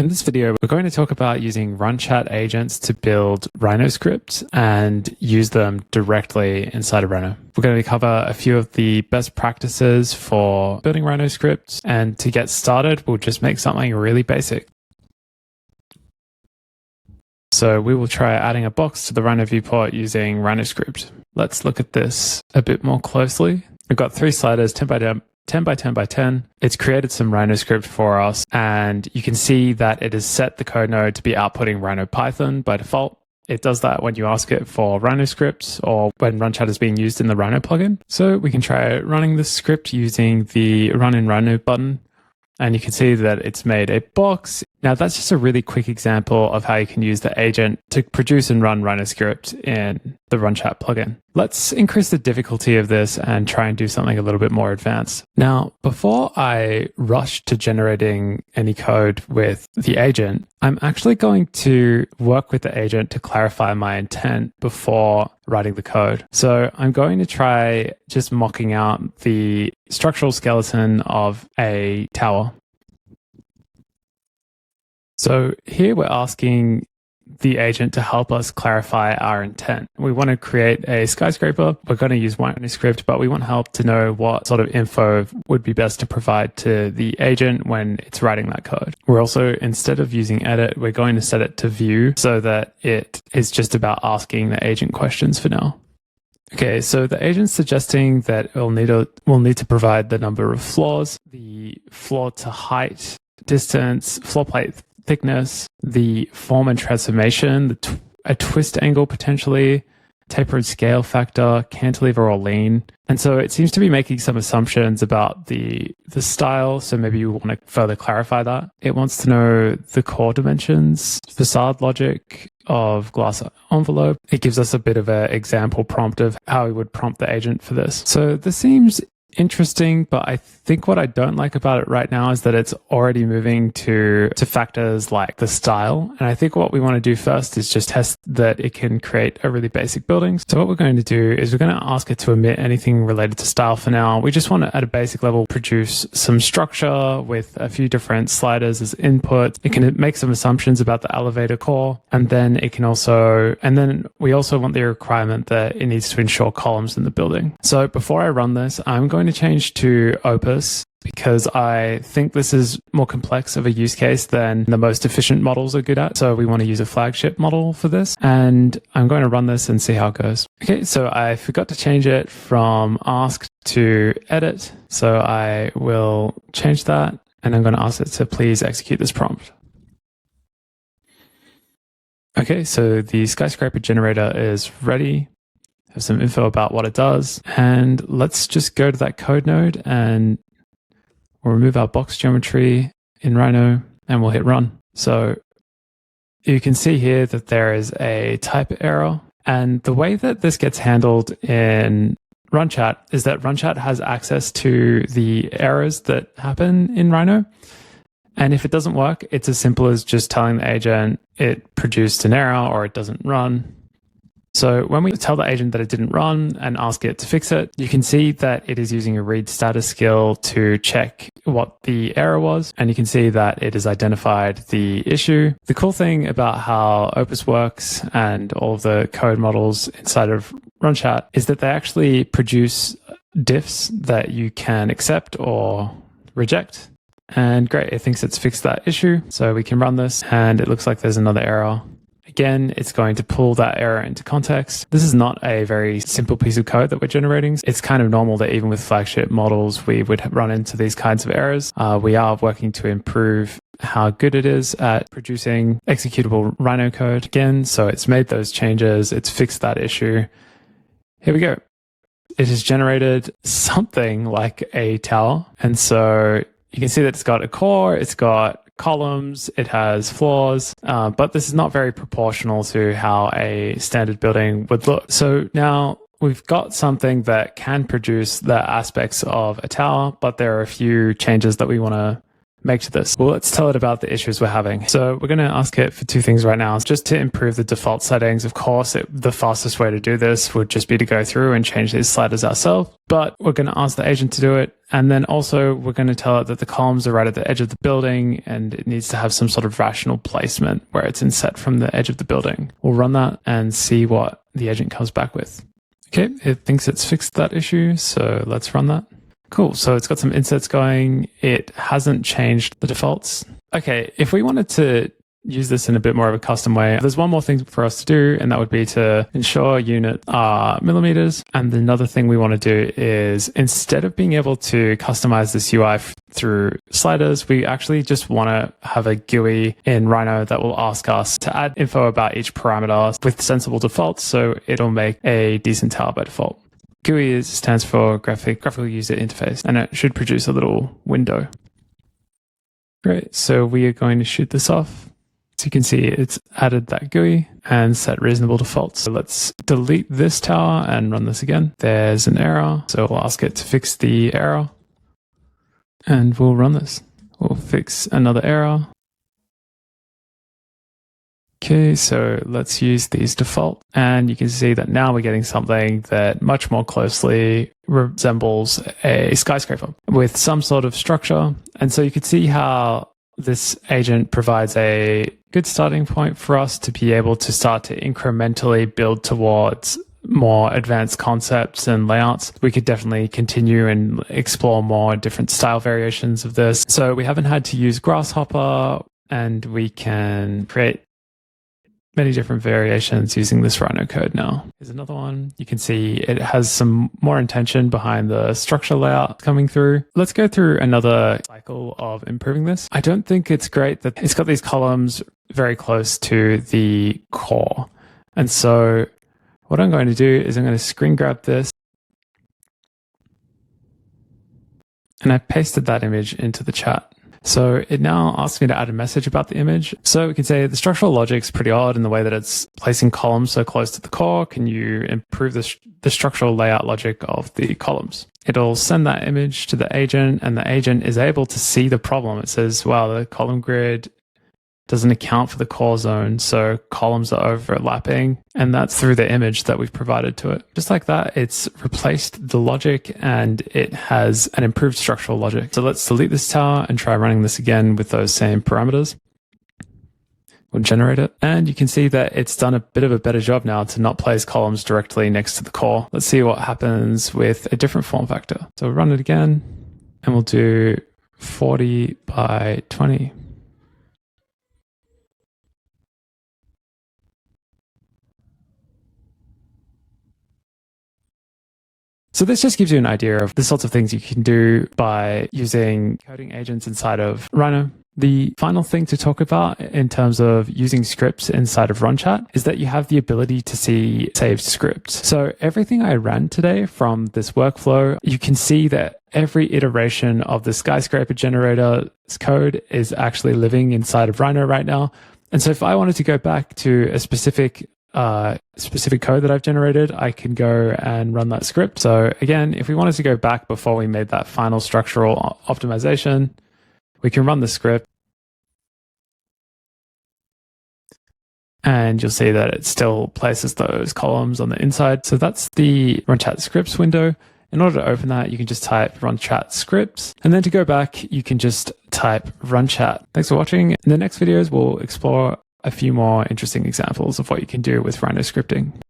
In this video, we're going to talk about using Runchat agents to build Rhinoscript and use them directly inside of Rhino. We're going to cover a few of the best practices for building Rhinoscript, and to get started, we'll just make something really basic. So we will try adding a box to the Rhino viewport using Rhinoscript. Let's look at this a bit more closely. We've got 3 sliders, 10 by 10 by 10. It's created some Rhinoscript for us, and you can see that it has set the code node to be outputting RhinoPython by default. It does that when you ask it for Rhinoscript or when Runchat is being used in the Rhino plugin. So we can try running this script using the Run in Rhino button, and you can see that it's made a box. Now that's just a really quick example of how you can use the agent to produce and run Rhinoscript in the Runchat plugin. Let's increase the difficulty of this and try and do something a little bit more advanced. Now, before I rush to generating any code with the agent, I'm actually going to work with the agent to clarify my intent before writing the code. So I'm going to try just mocking out the structural skeleton of a tower. So here we're asking the agent to help us clarify our intent. We want to create a skyscraper. We're going to use Rhinoscript, but we want help to know what sort of info would be best to provide to the agent when it's writing that code. We're also, instead of using edit, we're going to set it to view so that it is just about asking the agent questions for now. Okay, so the agent's suggesting that we'll need to provide the number of floors, the floor to height, distance, floor plate thickness, the form and transformation, a twist angle potentially, taper and scale factor, cantilever or lean. And so it seems to be making some assumptions about the style, so maybe you want to further clarify that. It wants to know the core dimensions, facade logic of glass envelope. It gives us a bit of an example prompt of how we would prompt the agent for this. So this seems interesting, but I think what I don't like about it right now is that it's already moving to factors like the style. And I think what we want to do first is just test that it can create a really basic building. So what we're going to do is we're going to ask it to omit anything related to style for now. We just want to, at a basic level, produce some structure with a few different sliders as input. It can make some assumptions about the elevator core, and then we also want the requirement that it needs to ensure columns in the building. So before I run this, I'm going to change to Opus because I think this is more complex of a use case than the most efficient models are good at. So we want to use a flagship model for this, and I'm going to run this and see how it goes. Okay, so I forgot to change it from ask to edit. So I will change that, and I'm going to ask it to please execute this prompt. Okay, so the skyscraper generator is ready. Have some info about what it does. And let's just go to that code node and we'll remove our box geometry in Rhino and we'll hit run. So you can see here that there is a type error. And the way that this gets handled in Runchat is that Runchat has access to the errors that happen in Rhino. And if it doesn't work, it's as simple as just telling the agent it produced an error or it doesn't run. So when we tell the agent that it didn't run and ask it to fix it, you can see that it is using a read status skill to check what the error was. And you can see that it has identified the issue. The cool thing about how Opus works and all of the code models inside of Runchat is that they actually produce diffs that you can accept or reject. And great, it thinks it's fixed that issue. So we can run this and it looks like there's another error. Again, it's going to pull that error into context. This is not a very simple piece of code that we're generating. It's kind of normal that even with flagship models, we would run into these kinds of errors. We are working to improve how good it is at producing executable Rhino code again. So it's made those changes. It's fixed that issue. Here we go. It has generated something like a tower. And so you can see that it's got a core, it's got columns, it has floors, but this is not very proportional to how a standard building would look. So now we've got something that can produce the aspects of a tower, but there are a few changes that we want to make to this? Well, let's tell it about the issues we're having. So we're going to ask it for two things right now. Just to improve the default settings. Of course, the fastest way to do this would just be to go through and change these sliders ourselves. But we're going to ask the agent to do it. And then also we're going to tell it that the columns are right at the edge of the building and it needs to have some sort of rational placement where it's inset from the edge of the building. We'll run that and see what the agent comes back with. Okay, it thinks it's fixed that issue. So let's run that. Cool. So it's got some insets going. It hasn't changed the defaults. Okay, if we wanted to use this in a bit more of a custom way, there's one more thing for us to do, and that would be to ensure unit are millimeters. And another thing we want to do is, instead of being able to customize this UI through sliders, we actually just want to have a GUI in Rhino that will ask us to add info about each parameter with sensible defaults, so it'll make a decent tower by default. GUI stands for graphical user interface, and it should produce a little window. Great, so we are going to shoot this off. So you can see it's added that GUI and set reasonable defaults. So let's delete this tower and run this again. There's an error, so we'll ask it to fix the error. And we'll run this. We'll fix another error. Okay, so let's use these default. And you can see that now we're getting something that much more closely resembles a skyscraper with some sort of structure. And so you can see how this agent provides a good starting point for us to be able to start to incrementally build towards more advanced concepts and layouts. We could definitely continue and explore more different style variations of this. So we haven't had to use Grasshopper, and we can create many different variations using this Rhino code now. Here's another one. You can see it has some more intention behind the structure layout coming through. Let's go through another cycle of improving this. I don't think it's great that it's got these columns very close to the core. And so what I'm going to do is I'm going to screen grab this. And I pasted that image into the chat. So it now asks me to add a message about the image. So we can say the structural logic's pretty odd in the way that it's placing columns so close to the core. Can you improve the structural layout logic of the columns? It'll send that image to the agent, and the agent is able to see the problem. It says, wow, the column grid doesn't account for the core zone, so columns are overlapping, and that's through the image that we've provided to it. Just like that, it's replaced the logic and it has an improved structural logic. So let's delete this tower and try running this again with those same parameters. We'll generate it, and you can see that it's done a bit of a better job now to not place columns directly next to the core. Let's see what happens with a different form factor. So we'll run it again, and we'll do 40 by 20. So this just gives you an idea of the sorts of things you can do by using coding agents inside of Rhino. The final thing to talk about in terms of using scripts inside of Runchat is that you have the ability to see saved scripts. So everything I ran today from this workflow, you can see that every iteration of the skyscraper generator's code is actually living inside of Rhino right now. And so if I wanted to go back to a specific code that I've generated, I can go and run that script. So again, if we wanted to go back before we made that final structural optimization, we can run the script. And you'll see that it still places those columns on the inside. So that's the Runchat scripts window. In order to open that, you can just type Runchat scripts. And then to go back, you can just type Runchat. Thanks for watching. In the next videos, we'll explore a few more interesting examples of what you can do with Rhino scripting.